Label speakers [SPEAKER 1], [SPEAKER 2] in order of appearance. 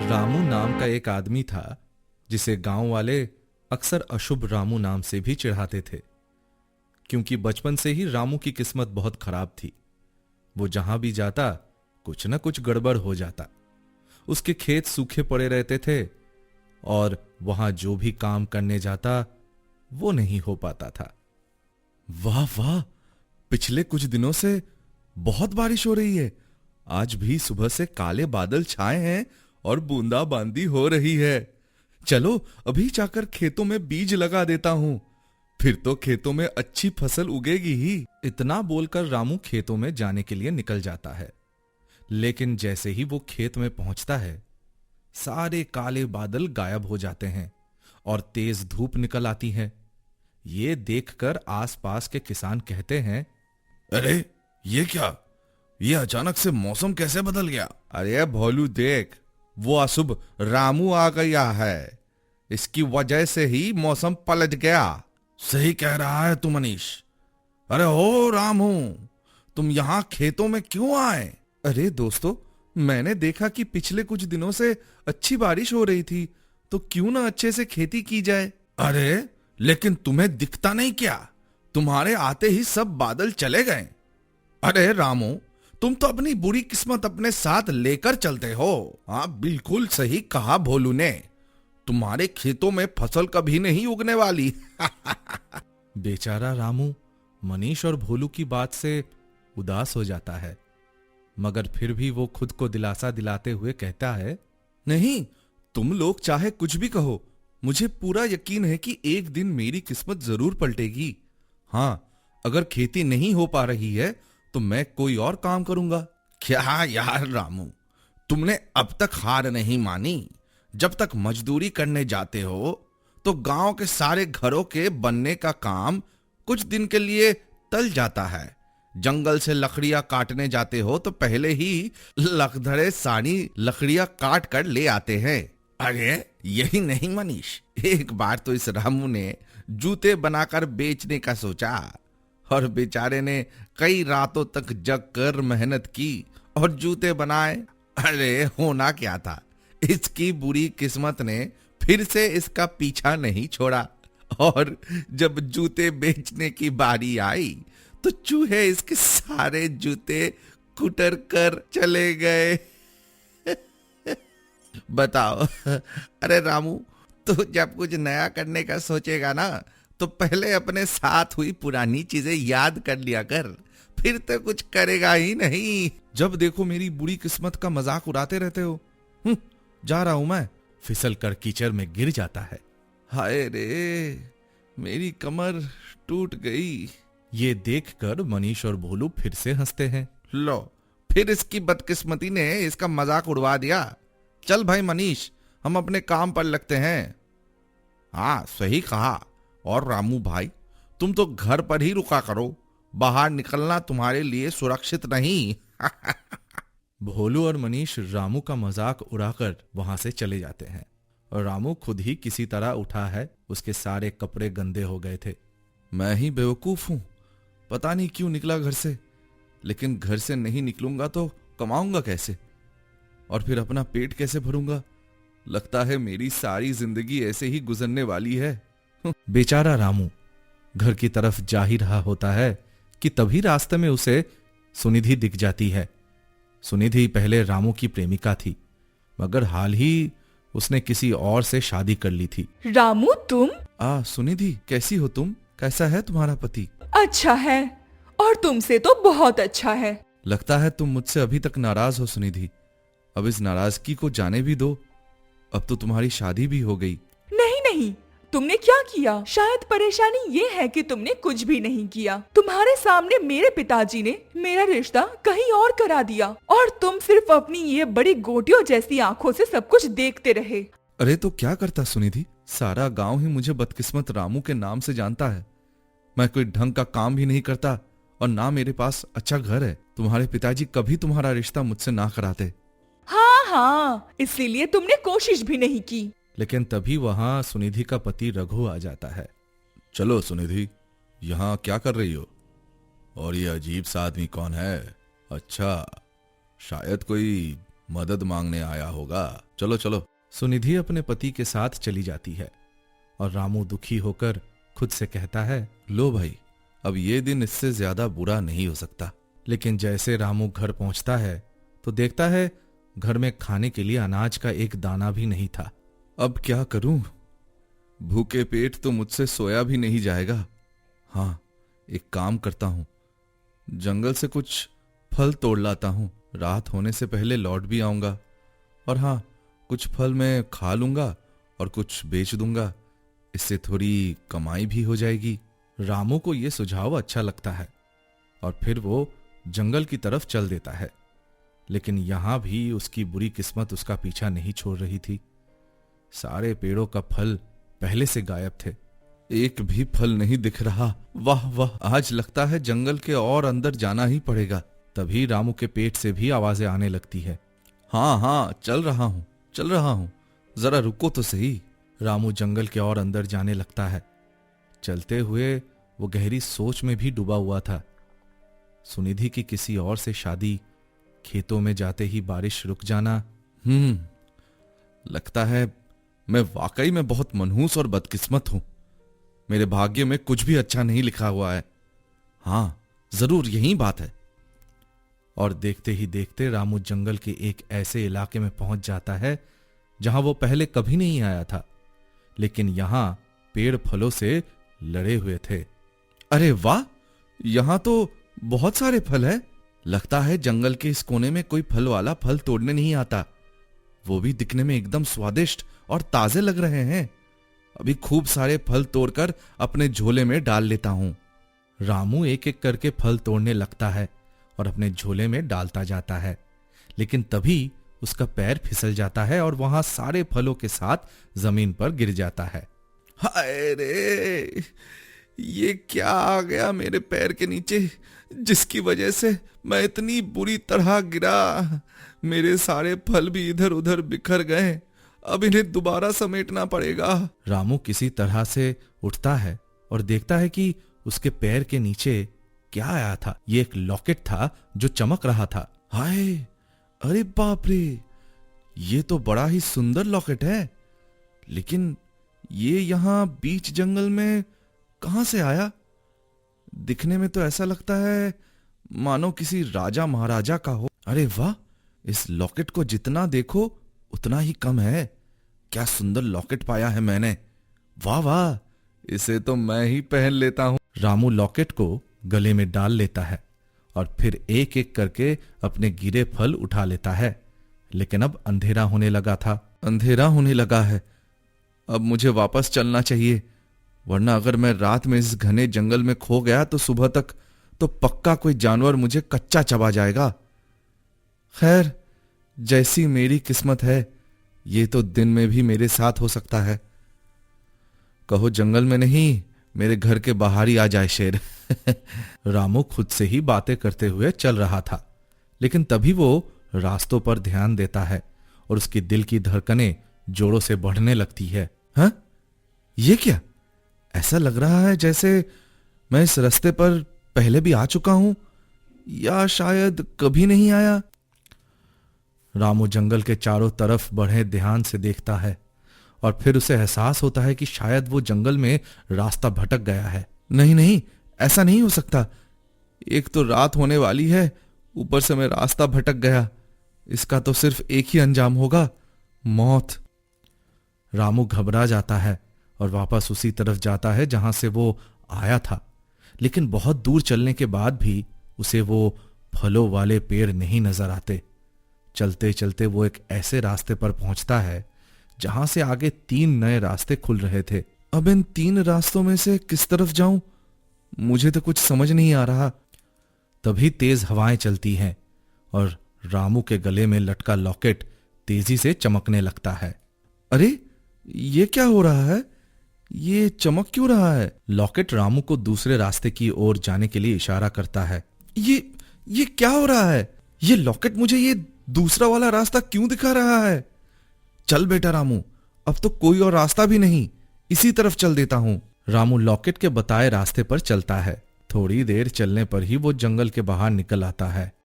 [SPEAKER 1] रामू नाम का एक आदमी था जिसे गांव वाले अक्सर अशुभ रामू नाम से भी चिढ़ाते थे, क्योंकि बचपन से ही रामू की किस्मत बहुत खराब थी। वो जहां भी जाता कुछ न कुछ गड़बड़ हो जाता। उसके खेत सूखे पड़े रहते थे और वहां जो भी काम करने जाता वो नहीं हो पाता था। वाह वाह, पिछले कुछ दिनों से बहुत बारिश हो रही है। आज भी सुबह से काले बादल छाए हैं और बूंदाबांदी हो रही है। चलो अभी जाकर खेतों में बीज लगा देता हूं, फिर तो खेतों में अच्छी फसल उगेगी ही। इतना बोलकर रामू खेतों में जाने के लिए निकल जाता है, लेकिन जैसे ही वो खेत में पहुंचता है सारे काले बादल गायब हो जाते हैं और तेज धूप निकल आती है। ये देखकर आसपास के किसान कहते हैं,
[SPEAKER 2] अरे ये क्या, ये अचानक से मौसम कैसे बदल गया?
[SPEAKER 3] अरे भोलू देख, वो अशुभ रामू आ गया है, इसकी वजह से ही मौसम पलट गया।
[SPEAKER 2] सही कह रहा है तू मनीष। अरे ओ रामू, तुम यहाँ खेतों में क्यों आए?
[SPEAKER 1] अरे दोस्तों, मैंने देखा कि पिछले कुछ दिनों से अच्छी बारिश हो रही थी, तो क्यों ना अच्छे से खेती की जाए।
[SPEAKER 2] अरे लेकिन तुम्हें दिखता नहीं क्या? तुम्हारे आते ही सब बादल चले गए। अरे रामू, तुम तो अपनी बुरी किस्मत अपने साथ लेकर चलते हो। हाँ, बिल्कुल सही कहा भोलू ने। तुम्हारे खेतों में फसल कभी नहीं उगने वाली।
[SPEAKER 1] बेचारा रामू मनीष और भोलू की बात से उदास हो जाता है, मगर फिर भी वो खुद को दिलासा दिलाते हुए कहता है, नहीं, तुम लोग चाहे कुछ भी कहो, मुझे पूरा यकीन है कि एक दिन मेरी किस्मत जरूर पलटेगी। हाँ, अगर खेती नहीं हो पा रही है तो मैं कोई और काम करूंगा।
[SPEAKER 2] क्या यार रामू, तुमने अब तक हार नहीं मानी। जब तक मजदूरी करने जाते हो तो गांव के सारे घरों के बनने का काम कुछ दिन के लिए टल जाता है। जंगल से लकड़ियां काटने जाते हो तो पहले ही लकधरे सारी लकड़ियां काट कर ले आते हैं। अरे यही नहीं मनीष, एक बार तो इस रामू ने जूते बनाकर बेचने का सोचा और बेचारे ने कई रातों तक जग कर मेहनत की और जूते बनाए। अरे होना क्या था, इसकी बुरी किस्मत ने फिर से इसका पीछा नहीं छोड़ा और जब जूते बेचने की बारी आई तो चूहे इसके सारे जूते कुतर कर चले गए। बताओ। अरे रामू, तो जब कुछ नया करने का सोचेगा ना तो पहले अपने साथ हुई पुरानी चीजें याद कर लिया कर, फिर तो कुछ करेगा ही नहीं।
[SPEAKER 1] जब देखो मेरी बुरी किस्मत का मजाक उड़ाते रहते हो। जा रहा हूं मैं। फिसल कर कीचड़ में गिर जाता है।
[SPEAKER 2] हाय रे, मेरी कमर टूट गई।
[SPEAKER 1] ये देखकर मनीष और भोलू फिर से हंसते हैं।
[SPEAKER 2] लो, फिर इसकी बदकिस्मती ने इसका मजाक उड़वा दिया। चल भाई मनीष, हम अपने काम पर लगते हैं। हाँ सही कहा। और रामू भाई, तुम तो घर पर ही रुका करो, बाहर निकलना तुम्हारे लिए सुरक्षित नहीं।
[SPEAKER 1] भोलू और मनीष रामू का मजाक उड़ाकर वहां से चले जाते हैं और रामू खुद ही किसी तरह उठा है। उसके सारे कपड़े गंदे हो गए थे।
[SPEAKER 2] मैं ही बेवकूफ हूं, पता नहीं क्यों निकला घर से। लेकिन घर से नहीं निकलूंगा तो कमाऊंगा कैसे, और फिर अपना पेट कैसे भरूंगा? लगता है मेरी सारी जिंदगी ऐसे ही गुजरने वाली है।
[SPEAKER 1] बेचारा रामू घर की तरफ जा ही रहा होता है कि तभी रास्ते में उसे सुनिधि दिख जाती है। सुनिधि पहले रामू की प्रेमिका थी, मगर हाल ही उसने किसी और से शादी कर ली थी।
[SPEAKER 4] रामू तुम?
[SPEAKER 1] सुनिधि, कैसी हो तुम? कैसा है तुम्हारा पति?
[SPEAKER 4] अच्छा है, और तुमसे तो बहुत अच्छा है।
[SPEAKER 1] लगता है तुम मुझसे अभी तक नाराज हो सुनिधि। अब इस नाराजगी को जाने भी दो, अब तो तुम्हारी शादी भी हो गई।
[SPEAKER 4] नहीं नहीं, तुमने क्या किया? शायद परेशानी ये है कि तुमने कुछ भी नहीं किया। तुम्हारे सामने मेरे पिताजी ने मेरा रिश्ता कहीं और करा दिया और तुम सिर्फ अपनी ये बड़ी गोटियों जैसी आंखों से सब कुछ देखते रहे।
[SPEAKER 1] अरे तो क्या करता सुनिधि, सारा गांव ही मुझे बदकिस्मत रामू के नाम से जानता है। मैं कोई ढंग का काम भी नहीं करता और ना मेरे पास अच्छा घर है। तुम्हारे पिताजी कभी तुम्हारा रिश्ता मुझसे ना कराते।
[SPEAKER 4] हाँ, इसीलिए तुमने कोशिश भी नहीं की।
[SPEAKER 1] लेकिन तभी वहां सुनिधि का पति रघु आ जाता है।
[SPEAKER 2] चलो सुनिधि, यहाँ क्या कर रही हो? और ये अजीब सा आदमी कौन है? अच्छा, शायद कोई मदद मांगने आया होगा। चलो चलो।
[SPEAKER 1] सुनिधि अपने पति के साथ चली जाती है और रामू दुखी होकर खुद से कहता है,
[SPEAKER 2] लो भाई, अब ये दिन इससे ज्यादा बुरा नहीं हो सकता।
[SPEAKER 1] लेकिन जैसे रामू घर पहुंचता है तो देखता है घर में खाने के लिए अनाज का एक दाना भी नहीं था।
[SPEAKER 2] अब क्या करूं? भूखे पेट तो मुझसे सोया भी नहीं जाएगा। हाँ, एक काम करता हूं, जंगल से कुछ फल तोड़ लाता हूं। रात होने से पहले लौट भी आऊंगा। और हाँ, कुछ फल मैं खा लूंगा और कुछ बेच दूंगा। इससे थोड़ी कमाई भी हो जाएगी।
[SPEAKER 1] रामू को यह सुझाव अच्छा लगता है और फिर वो जंगल की तरफ चल देता है। लेकिन यहां भी उसकी बुरी किस्मत उसका पीछा नहीं छोड़ रही थी। सारे पेड़ों का फल पहले से गायब थे।
[SPEAKER 2] एक भी फल नहीं दिख रहा। वाह वाह, आज लगता है जंगल के और अंदर जाना ही पड़ेगा।
[SPEAKER 1] तभी रामू के पेट से भी आवाजें आने लगती है।
[SPEAKER 2] हाँ, चल रहा हूं, जरा रुको तो सही।
[SPEAKER 1] रामू जंगल के और अंदर जाने लगता है। चलते हुए वो गहरी सोच में भी डूबा हुआ था। सुनिधि की किसी और से शादी, खेतों में जाते ही बारिश रुक जाना।
[SPEAKER 2] लगता है मैं वाकई में बहुत मनहूस और बदकिस्मत हूं। मेरे भाग्य में कुछ भी अच्छा नहीं लिखा हुआ है। हाँ, जरूर यही बात है।
[SPEAKER 1] और देखते ही देखते रामू जंगल के एक ऐसे इलाके में पहुंच जाता है जहां वो पहले कभी नहीं आया था। लेकिन यहां पेड़ फलों से लड़े हुए थे।
[SPEAKER 2] अरे वाह, यहां तो बहुत सारे फल हैं। लगता है जंगल के इस कोने में कोई फल वाला फल तोड़ने नहीं आता। वो भी दिखने में एकदम स्वादिष्ट और ताजे लग रहे हैं। अभी खूब सारे फल तोड़कर अपने झोले में डाल लेता हूं।
[SPEAKER 1] रामू एक एक करके फल तोड़ने लगता है और अपने झोले में डालता जाता है। लेकिन तभी उसका पैर फिसल जाता है और वहां सारे फलों के साथ जमीन पर गिर जाता है।
[SPEAKER 2] हाय रे, ये क्या आ गया मेरे पैर के नीचे, जिसकी वजह से मैं इतनी बुरी तरह गिरा। मेरे सारे फल भी इधर उधर बिखर गए। अब इन्हें दोबारा समेटना पड़ेगा।
[SPEAKER 1] रामू किसी तरह से उठता है और देखता है कि उसके पैर के नीचे क्या आया था। ये एक लॉकेट था जो चमक रहा था।
[SPEAKER 2] हाय, अरे बाप रे, ये तो बड़ा ही सुंदर लॉकेट है। लेकिन ये यहां बीच जंगल में कहां से आया? दिखने में तो ऐसा लगता है मानो किसी राजा महाराजा का हो। अरे वाह, इस लॉकेट को जितना देखो उतना ही कम है। क्या सुंदर लॉकेट पाया है मैंने। वाह वाह, इसे तो मैं ही पहन लेता हूं।
[SPEAKER 1] रामू लॉकेट को गले में डाल लेता है और फिर एक एक करके अपने गिरे फल उठा लेता है। लेकिन अब अंधेरा होने लगा था।
[SPEAKER 2] अंधेरा होने लगा है। अब मुझे वापस चलना चाहिए, वरना अगर मैं रात में इस घने जंगल में खो गया तो सुबह तक तो पक्का कोई जानवर मुझे कच्चा चबा जाएगा। खैर, जैसी मेरी किस्मत है, ये तो दिन में भी मेरे साथ हो सकता है। कहो जंगल में नहीं, मेरे घर के बाहर ही आ जाए शेर।
[SPEAKER 1] रामू खुद से ही बातें करते हुए चल रहा था। लेकिन तभी वो रास्तों पर ध्यान देता है और उसकी दिल की धड़कनें जोरों से बढ़ने लगती है।
[SPEAKER 2] हाँ, ये क्या? ऐसा लग रहा है जैसे मैं इस रास्ते पर पहले भी आ चुका हूं, या शायद कभी नहीं आया।
[SPEAKER 1] रामू जंगल के चारों तरफ बढ़े ध्यान से देखता है और फिर उसे एहसास होता है कि शायद वो जंगल में रास्ता भटक गया है।
[SPEAKER 2] नहीं नहीं, ऐसा नहीं हो सकता। एक तो रात होने वाली है, ऊपर से मैं रास्ता भटक गया। इसका तो सिर्फ एक ही अंजाम होगा, मौत।
[SPEAKER 1] रामू घबरा जाता है और वापस उसी तरफ जाता है जहां से वो आया था। लेकिन बहुत दूर चलने के बाद भी उसे वो फलों वाले पेड़ नहीं नजर आते। चलते चलते वो एक ऐसे रास्ते पर पहुंचता है जहां से आगे 3 नए रास्ते खुल रहे थे।
[SPEAKER 2] अब इन 3 रास्तों में से किस तरफ जाऊं? मुझे तो कुछ समझ नहीं आ रहा।
[SPEAKER 1] तभी तेज हवाएं चलती हैं और रामू के गले में लटका लॉकेट तेजी से चमकने लगता है।
[SPEAKER 2] अरे, ये क्या हो रहा है? ये चमक क्यों रहा है?
[SPEAKER 1] लॉकेट रामू को दूसरे रास्ते की ओर जाने के लिए इशारा करता है।
[SPEAKER 2] ये क्या हो रहा है? ये लॉकेट मुझे ये दूसरा वाला रास्ता क्यों दिखा रहा है? चल बेटा रामू, अब तो कोई और रास्ता भी नहीं, इसी तरफ चल देता हूं।
[SPEAKER 1] रामू लॉकेट के बताए रास्ते पर चलता है। थोड़ी देर चलने पर ही वो जंगल के बाहर निकल आता है।